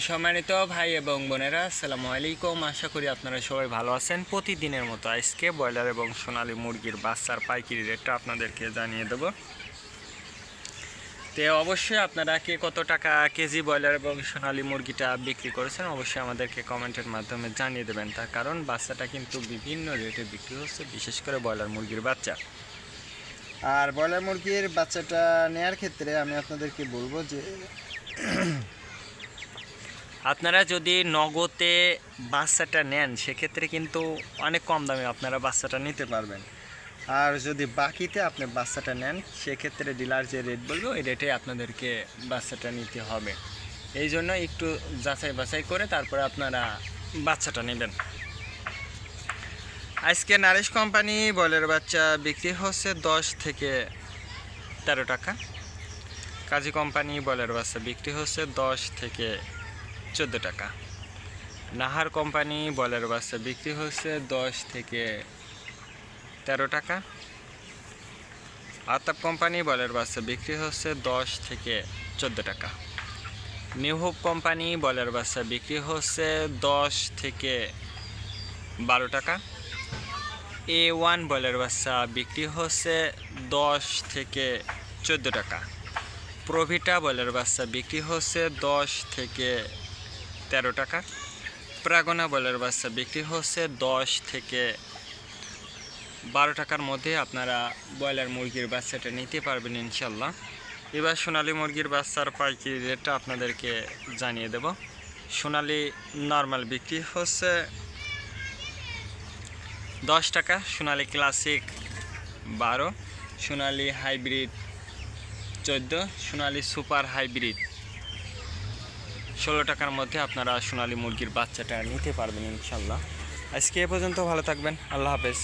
সম্মানিত ভাই এবং বোনেরা, আসসালামু আলাইকুম। আশা করি আপনারা সবাই ভালো আছেন। প্রতিদিনের মতো আজকে ব্রয়লার এবং সোনালী মুরগির বাচ্চার পাইকারি রেটটা আপনাদেরকে জানিয়ে দেব। তো অবশ্যই আপনারা কে কত টাকা কেজি ব্রয়লার এবং সোনালী মুরগিটা বিক্রি করেছেন অবশ্যই আমাদেরকে কমেন্টের মাধ্যমে জানিয়ে দেবেন। তার কারণ বাচ্চাটা কিন্তু বিভিন্ন রেটে বিক্রি হচ্ছে, বিশেষ করে ব্রয়লার মুরগির বাচ্চা। আর ব্রয়লার মুরগির বাচ্চাটা নেওয়ার ক্ষেত্রে আমি আপনাদেরকে বলবো যে আপনারা যদি নগদে বাচ্চাটা নেন সেক্ষেত্রে কিন্তু অনেক কম দামে আপনারা বাচ্চাটা নিতে পারবেন। আর যদি বাকিতে আপনি বাচ্চাটা নেন সেক্ষেত্রে ডিলার যে রেট বলবো ওই রেটে আপনাদেরকে বাচ্চাটা নিতে হবে। এই জন্য একটু যাচাই বাছাই করে তারপরে আপনারা বাচ্চাটা নেবেন। আজকে নারিশ কোম্পানি ব্রয়লার বাচ্চা বিক্রি হচ্ছে 10 থেকে 13 টাকা। কাজী কোম্পানি ব্রয়লার বাচ্চা বিক্রি হচ্ছে 10 থেকে 14 টাকা। নাহার কোম্পানি ব্রয়লার বাচ্চা বিক্রি হচ্ছে 10 থেকে 13 টাকা। আতাপ কোম্পানি ব্রয়লার বাচ্চা বিক্রি হচ্ছে 10 থেকে 14 টাকা। নিউ হোপ কোম্পানি ব্রয়লার বাচ্চা বিক্রি হচ্ছে 10 থেকে 12 টাকা। A1 ব্রয়লার বাচ্চা বিক্রি হচ্ছে 10 থেকে 14 টাকা। প্রভিটা ব্রয়লার বাচ্চা বিক্রি হচ্ছে 10 থেকে 13 টাকা। প্রাগনা ব্রয়লার বাচ্চা বিক্রি হচ্ছে 10 থেকে 12 টাকার মধ্যে আপনারা ব্রয়লার মুরগির বাচ্চাটা নিতে পারবেন ইনশাল্লাহ। এবার সোনালী মুরগির বাচ্চার পাইকারি রেটটা আপনাদেরকে জানিয়ে দেব। সোনালী নর্মাল বিক্রি হচ্ছে 10 টাকা, সোনালী ক্লাসিক 12, সোনালী হাইব্রিড 14, সোনালী সুপার হাইব্রিড 16 টাকার মধ্যে আপনারা সোনালী মুরগির বাচ্চাটা নিতে পারবেন ইনশাল্লাহ। আজকে এ পর্যন্ত, ভালো থাকবেন, আল্লাহ হাফেজ।